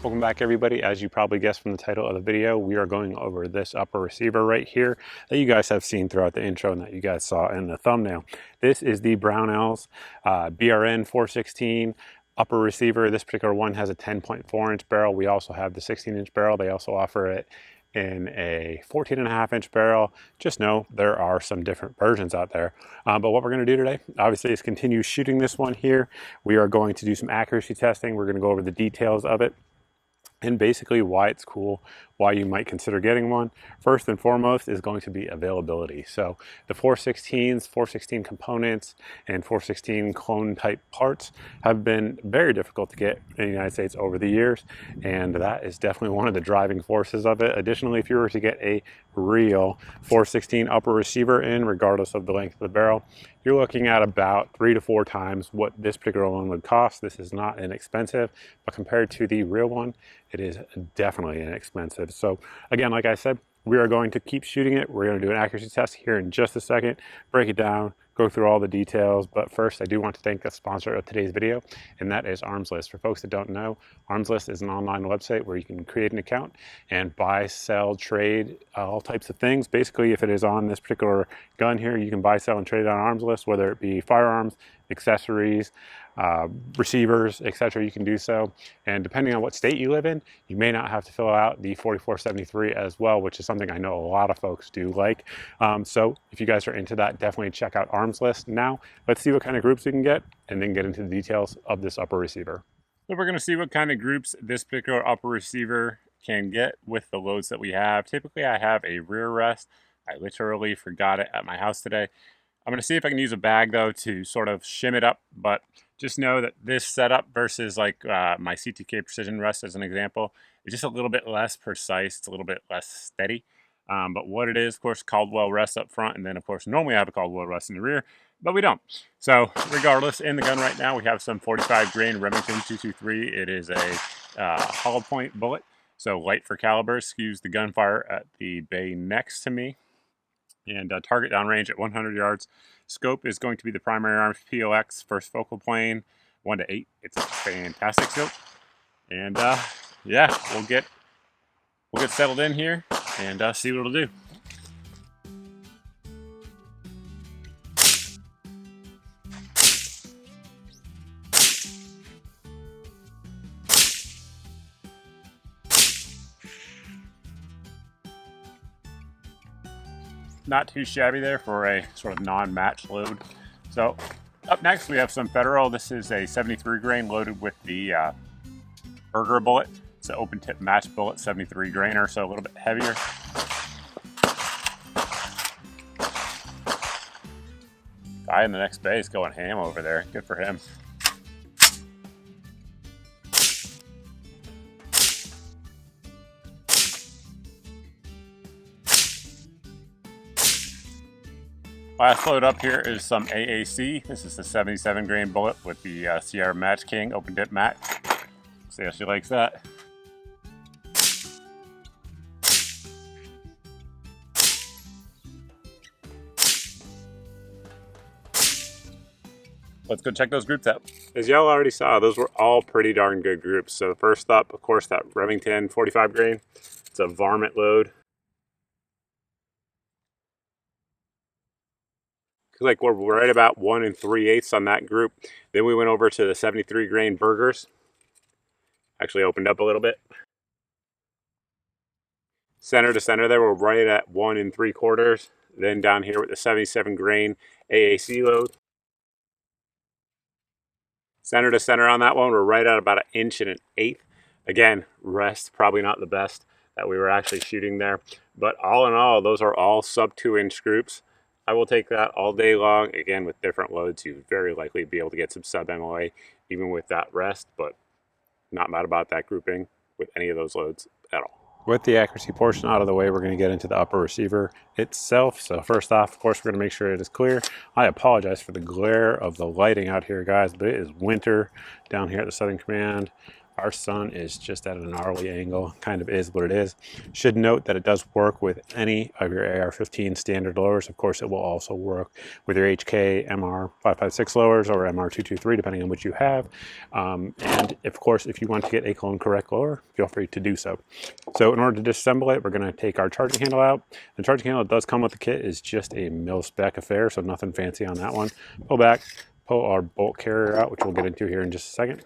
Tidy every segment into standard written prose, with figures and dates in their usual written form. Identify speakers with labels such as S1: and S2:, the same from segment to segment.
S1: Welcome back, everybody. As you probably guessed from the title of the video, we are going over this upper receiver right here that you guys have seen throughout the intro and that you guys saw in the thumbnail. This is the Brownells BRN4 upper receiver. This particular one has a 10.4 inch barrel. We also have the 16 inch barrel. They also offer it in a 14.5 inch barrel. Just know there are some different versions out there. But what we're going to do today, obviously, is continue shooting this one here. We are going to do some accuracy testing. We're going to go over the details of it and basically why it's cool, why you might consider getting one. First and foremost is going to be availability. So the 416s, 416 components, and 416 clone type parts have been very difficult to get in the United States over the years, and that is definitely one of the driving forces of it. Additionally, if you were to get a real 416 upper receiver in, regardless of the length of the barrel, you're looking at about 3 to 4 times what this particular one would cost. This is not inexpensive, but compared to the real one, it is definitely inexpensive. So again, like I said, we are going to keep shooting it. We're going to do an accuracy test here in just a second, break it down, go through all the details. But first, I do want to thank the sponsor of today's video, and that is Arms List. For folks that don't know, Arms List is an online website where you can create an account and buy, sell, trade, all types of things. Basically, if it is on this particular gun here, you can buy, sell, and trade on Arms List, whether it be firearms, accessories, receivers, etc. You can do so, and depending on what state you live in, you may not have to fill out the 4473 as well, which is something I know a lot of folks do like. So if you guys are into that, definitely check out Arms List. Now let's see what kind of groups we can get and then get into the details of this upper receiver. So we're going to see what kind of groups this particular upper receiver can get with the loads that we have. Typically I have a rear rest. I literally forgot it at my house today. I'm going to see if I can use a bag though to sort of shim it up, but just know that this setup versus like my CTK Precision rest as an example is just a little bit less precise. It's a little bit less steady. But what it is, of course, Caldwell rest up front, and then of course normally I have a Caldwell rest in the rear, but we don't. So regardless, in the gun right now we have some 45 grain Remington 223. It is a hollow point bullet, so light for caliber, skews the gunfire at the bay next to me. And target downrange at 100 yards. Scope is going to be the primary arms PLX, first focal plane, 1 to 8. It's a fantastic scope. And yeah, we'll get settled in here and see what it'll do. Not too shabby there for a sort of non-match load. So up next we have some Federal. This is a 73 grain loaded with the Burger bullet. It's an open tip match bullet, 73 grainer, so a little bit heavier. Guy in the next bay is going ham over there. Good for him. Last load up here is some AAC. This is the 77 grain bullet with the Sierra Match King open dip match. See how she likes that. Let's go check those groups out. As y'all already saw, those were all pretty darn good groups. So first up, of course, that Remington 45 grain. It's a varmint load. Like we're right about 1 3/8 on that group. Then we went over to the 73 grain Burgers. Actually opened up a little bit. Center to center there, we're right at 1 3/4. Then down here with the 77 grain AAC load. Center to center on that one, we're right at about 1 1/8. Again, rest probably not the best that we were actually shooting there. But all in all, those are all sub 2 inch groups. I will take that all day long. Again, with different loads, you very likely be able to get some sub MOA even with that rest, but Not mad about that grouping with any of those loads at all. With the accuracy portion out of the way, we're going to get into the upper receiver itself. So first off, of course, we're going to make sure it is clear. I apologize for the glare of the lighting out here, guys, but it is winter down here at the Southern Command. Our sun is just at a gnarly angle, kind of is what it is. Should note that it does work with any of your AR-15 standard lowers. Of course, it will also work with your HK MR556 lowers or MR223, depending on what you have. And of course, if you want to get a clone correct lower, feel free to do so. So in order to disassemble it, we're going to take our charging handle out. The charging handle does come with the kit, is just a mil-spec affair, so nothing fancy on that one. Pull back, pull our bolt carrier out, which we'll get into here in just a second.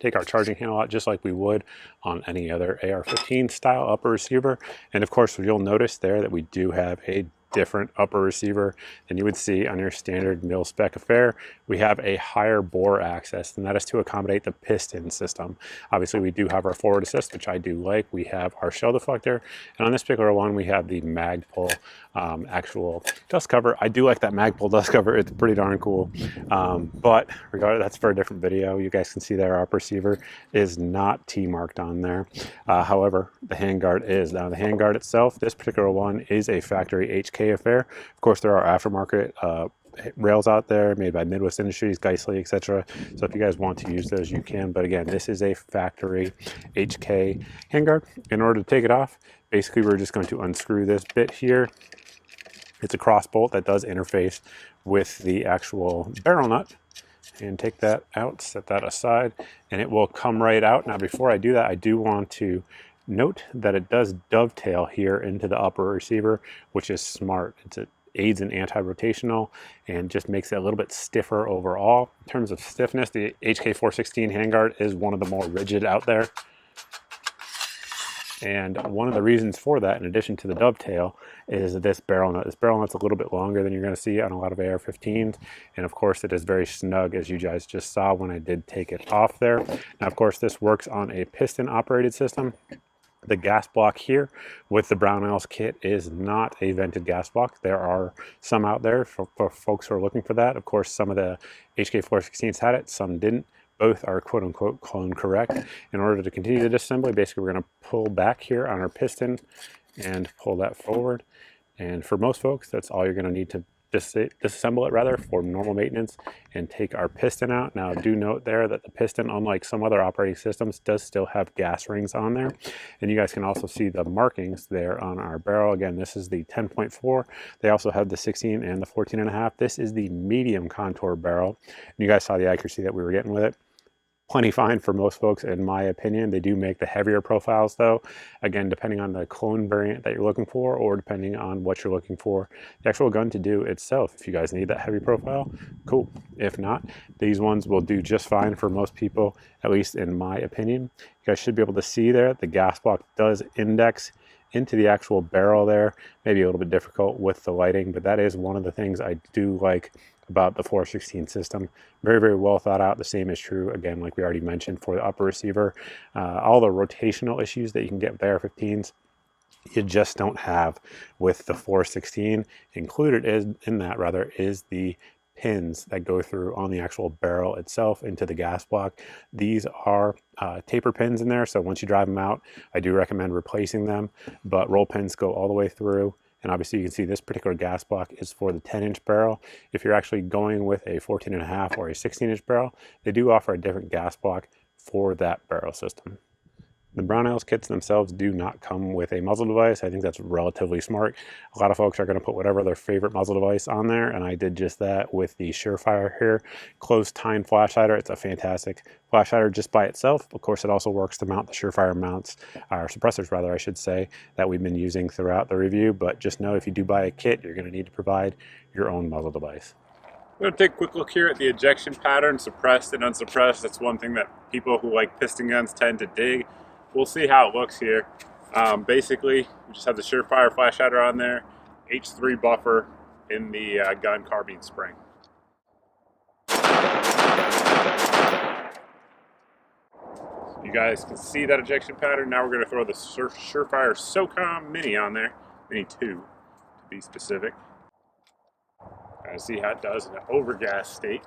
S1: Take our charging handle out just like we would on any other AR-15 style upper receiver. And of course, you'll notice there that we do have a different upper receiver than you would see on your standard mil-spec affair. We have a higher bore access, and that is to accommodate the piston system. Obviously, we do have our forward assist, which I do like. We have our shell deflector, and on this particular one, we have the Magpul actual dust cover. I do like that Magpul dust cover. It's pretty darn cool. But regardless, that's for a different video. You guys can see that our upper receiver is not T-marked on there. However, the handguard is. Now, the handguard itself, this particular one is a factory HK affair. Of course, there are aftermarket rails out there made by Midwest Industries, Geissele, etc. So if you guys want to use those, you can. But again, this is a factory HK handguard. In order to take it off, basically we're just going to unscrew this bit here. It's a cross bolt that does interface with the actual barrel nut. And take that out, set that aside, and it will come right out. Now, before I do that, I do want to note that it does dovetail here into the upper receiver, which is smart. It aids in anti-rotational and just makes it a little bit stiffer overall. In terms of stiffness, the HK416 handguard is one of the more rigid out there. And one of the reasons for that, in addition to the dovetail, is this barrel nut. This barrel nut's a little bit longer than you're going to see on a lot of AR-15s. And of course, it is very snug, as you guys just saw when I did take it off there. Now, of course, this works on a piston operated system. The gas block here with the Brownells kit is not a vented gas block. There are some out there for folks who are looking for that. Of course, some of the HK416s had it, some didn't. Both are quote-unquote clone correct. In order to continue the disassembly, basically we're going to pull back here on our piston and pull that forward. And for most folks, that's all you're going to need to disassemble it rather for normal maintenance and take our piston out. Now, do note there that the piston, unlike some other operating systems, does still have gas rings on there. And you guys can also see the markings there on our barrel. Again, this is the 10.4. They also have the 16 and the 14.5. This is the medium contour barrel. And you guys saw the accuracy that we were getting with it. Plenty fine for most folks, in my opinion. They do make the heavier profiles, though. Again, depending on the clone variant that you're looking for, or depending on what you're looking for the actual gun to do itself. If you guys need that heavy profile, cool. If not, these ones will do just fine for most people, at least in my opinion. You guys should be able to see there, the gas block does index into the actual barrel there. Maybe a little bit difficult with the lighting, but that is one of the things I do like about the 416 system. Very, very well thought out. The same is true, again, like we already mentioned, for the upper receiver. All the rotational issues that you can get with AR-15s, you just don't have with the 416. Included in that is the pins that go through on the actual barrel itself into the gas block. These are taper pins in there, so once you drive them out, I do recommend replacing them, but roll pins go all the way through. And obviously you can see this particular gas block is for the 10-inch barrel. If you're actually going with a 14.5 or a 16-inch barrel, they do offer a different gas block for that barrel system. The Brownells kits themselves do not come with a muzzle device. I think that's relatively smart. A lot of folks are going to put whatever their favorite muzzle device on there, and I did just that with the Surefire here. Closed tine flash hider. It's a fantastic flash hider just by itself. Of course, it also works to mount the Surefire mounts, or suppressors rather, I should say, that we've been using throughout the review. But just know if you do buy a kit, you're going to need to provide your own muzzle device. I'm going to take a quick look here at the ejection pattern, suppressed and unsuppressed. That's one thing that people who like piston guns tend to dig. We'll see how it looks here. Basically, we just have the Surefire flash hider on there, H3 buffer in the gun carbine spring. You guys can see that ejection pattern. Now we're going to throw the Surefire SOCOM Mini on there, Mini 2 to be specific. See how it does in an overgas state.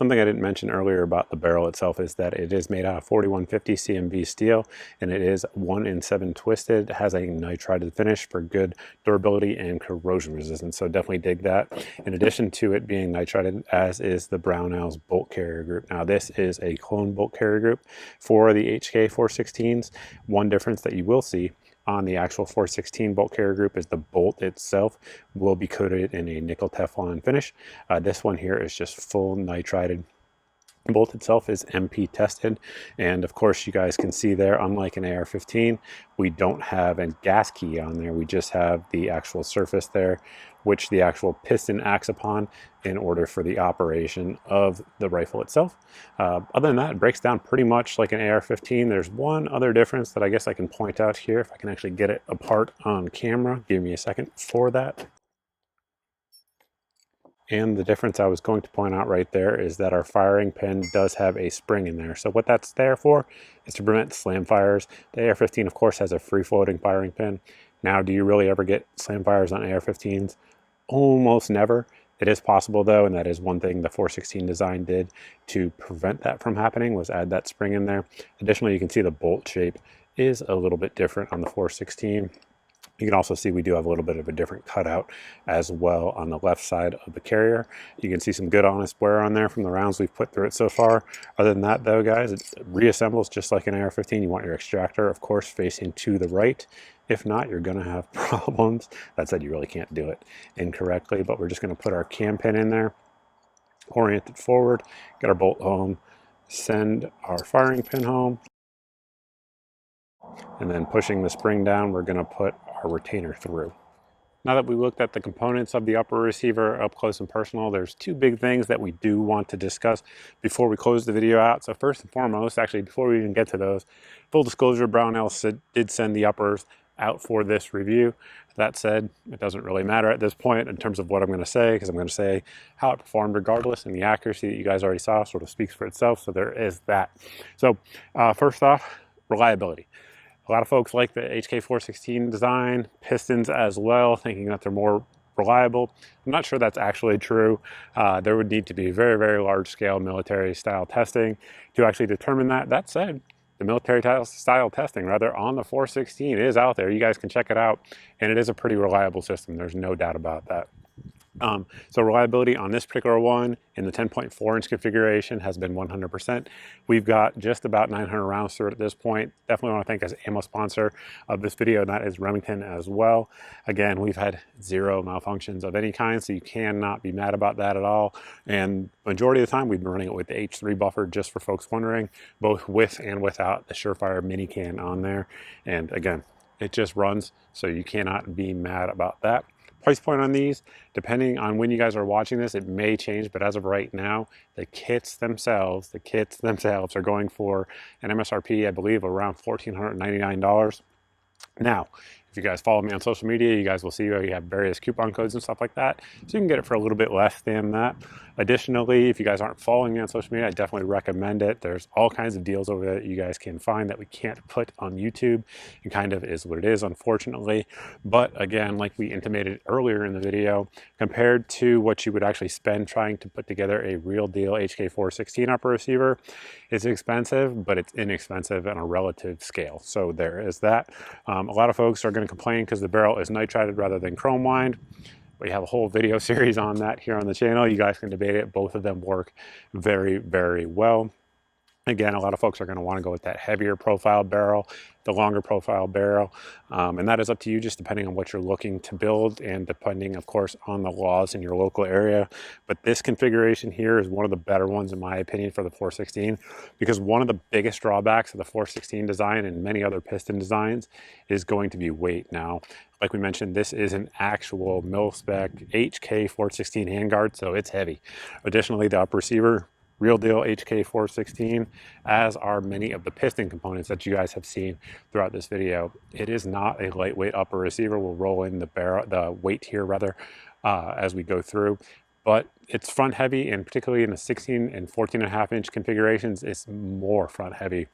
S1: Something I didn't mention earlier about the barrel itself is that it is made out of 4150 CMB steel, and it is 1 in 7 twisted. It has a nitrided finish for good durability and corrosion resistance, so definitely dig that. In addition to it being nitrided, as is the Brownells bolt carrier group. Now this is a clone bolt carrier group for the HK 416s. One difference that you will see on the actual 416 bolt carrier group is the bolt itself will be coated in a nickel Teflon finish. This one here is just full nitrided. The bolt itself is MP tested, and of course you guys can see there, unlike an AR-15, we don't have a gas key on there. We just have the actual surface there, which the actual piston acts upon in order for the operation of the rifle itself. Other than that, it breaks down pretty much like an AR-15. There's one other difference that I guess I can point out here if I can actually get it apart on camera. Give me a second for that. And the difference I was going to point out right there is that our firing pin does have a spring in there. So what that's there for is to prevent slam fires. The AR-15, of course, has a free-floating firing pin. Now, do you really ever get slam fires on AR-15s? Almost never. It is possible, though, and that is one thing the 416 design did to prevent that from happening, was add that spring in there. Additionally, you can see the bolt shape is a little bit different on the 416. You can also see we do have a little bit of a different cutout as well on the left side of the carrier. You can see some good honest wear on there from the rounds we've put through it so far. Other than that though, guys, it reassembles just like an AR-15. You want your extractor, of course, facing to the right. If not, you're gonna have problems. That said, you really can't do it incorrectly, but we're just gonna put our cam pin in there, orient it forward, get our bolt home, send our firing pin home, and then pushing the spring down, we're gonna put our retainer through. Now that we looked at the components of the upper receiver up close and personal, there's two big things that we do want to discuss before we close the video out. So first and foremost, actually before we even get to those, full disclosure, Brownells did send the uppers out for this review. That said, it doesn't really matter at this point in terms of what I'm going to say, because I'm going to say how it performed regardless, and the accuracy that you guys already saw sort of speaks for itself. So there is that. So first off, reliability. A lot of folks like the HK416 design, Pistons as well, thinking that they're more reliable. I'm not sure that's actually true. There would need to be very, very large scale military style testing to actually determine that. That said, the military style testing rather on the 416 is out there. You guys can check it out, and it is a pretty reliable system. There's no doubt about that. So reliability on this particular one in the 10.4 inch configuration has been 100%. We've got just about 900 rounds through it at this point. Definitely want to thank our ammo sponsor of this video, and that is Remington as well. Again, we've had zero malfunctions of any kind, so you cannot be mad about that at all. And majority of the time, we've been running it with the H3 buffer, just for folks wondering, both with and without the Surefire mini can on there. And again, it just runs, so you cannot be mad about that. Price point on these, depending on when you guys are watching this, it may change, but as of right now, the kits themselves are going for an MSRP, I believe, around $1,499. Now, if you guys follow me on social media, you guys will see we have various coupon codes and stuff like that, so you can get it for a little bit less than that. Additionally, if you guys aren't following me on social media, I definitely recommend it. There's all kinds of deals over there that you guys can find that we can't put on YouTube. It kind of is what it is, unfortunately. But again, like we intimated earlier in the video, compared to what you would actually spend trying to put together a real deal HK416 upper receiver, it's expensive, but it's inexpensive on a relative scale. So there is that. A lot of folks are going to complain because the barrel is nitrided rather than chrome lined. We have a whole video series on that here on the channel. You guys can debate it. Both of them work very, very well. Again, a lot of folks are going to want to go with that heavier profile barrel, the longer profile barrel, and that is up to you, just depending on what you're looking to build and depending, of course, on the laws in your local area. But this configuration here is one of the better ones, in my opinion, for the 416, because one of the biggest drawbacks of the 416 design and many other piston designs is going to be weight. Now, like we mentioned, this is an actual mil-spec HK 416 handguard, so it's heavy. Additionally, the upper receiver, real deal HK 416, as are many of the piston components that you guys have seen throughout this video. It is not a lightweight upper receiver. We'll roll in the weight here rather as we go through, but it's front heavy, and particularly in the 16 and 14.5 inch configurations, it's more front heavy.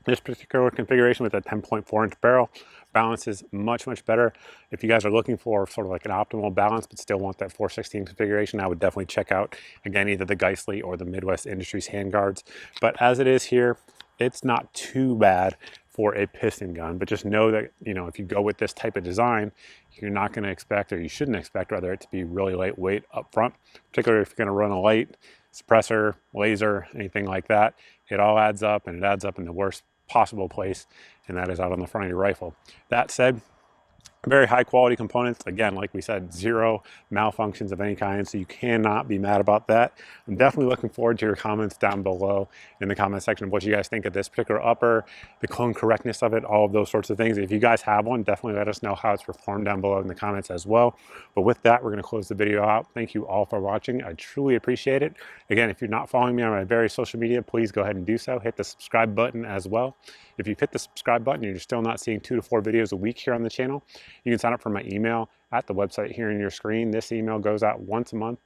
S1: This particular configuration with a 10.4 inch barrel Balance is much better. If you guys are looking for sort of like an optimal balance but still want that 416 configuration, I would definitely check out, again, either the Geissele or the Midwest Industries handguards. But as it is here, it's not too bad for a piston gun, but just know that, you know, if you go with this type of design, you're not going to expect, or you shouldn't expect rather, it to be really lightweight up front, particularly if you're going to run a light suppressor, laser, anything like that. It all adds up, and it adds up in the worst possible place, and that is out on the front of your rifle. That said, very high quality components. Again, like we said, zero malfunctions of any kind, so you cannot be mad about that. I'm definitely looking forward to your comments down below in the comment section of what you guys think of this particular upper, the clone correctness of it, all of those sorts of things. If you guys have one, definitely let us know how it's performed down below in the comments as well. But with that, we're going to close the video out. Thank you all for watching. I truly appreciate it. Again, if you're not following me on my various social media, please go ahead and do so. Hit the subscribe button as well. If you've hit the subscribe button and you're still not seeing 2 to 4 videos a week here on the channel, you can sign up for my email at the website here on your screen. This email goes out once a month,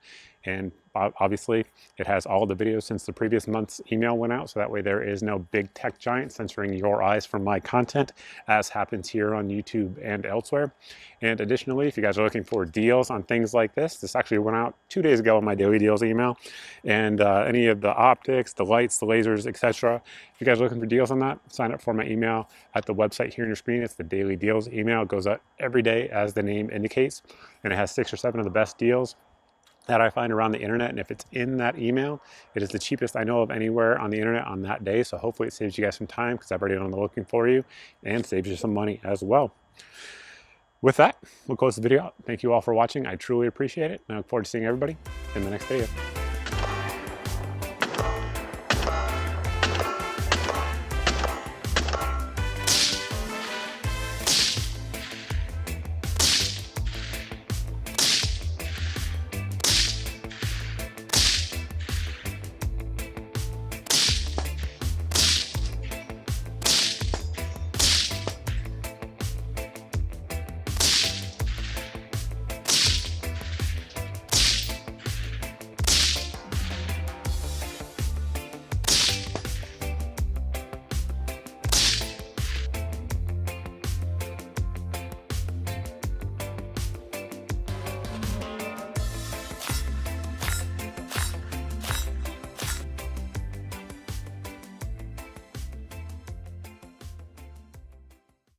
S1: and obviously it has all the videos since the previous month's email went out, so that way there is no big tech giant censoring your eyes from my content, as happens here on YouTube and elsewhere. And additionally, if you guys are looking for deals on things like this actually went out 2 days ago in my daily deals email, and any of the optics, the lights, the lasers, etc. If you guys are looking for deals on that, sign up for my email at the website here on your screen. It's the daily deals email. It goes out every day, as the name indicates, and it has 6 or 7 of the best deals that I find around the internet. And if it's in that email, it is the cheapest I know of anywhere on the internet on that day. So hopefully it saves you guys some time, because I've already done the looking for you, and saves you some money as well. With that, we'll close the video out. Thank you all for watching. I truly appreciate it. I look forward to seeing everybody in the next video.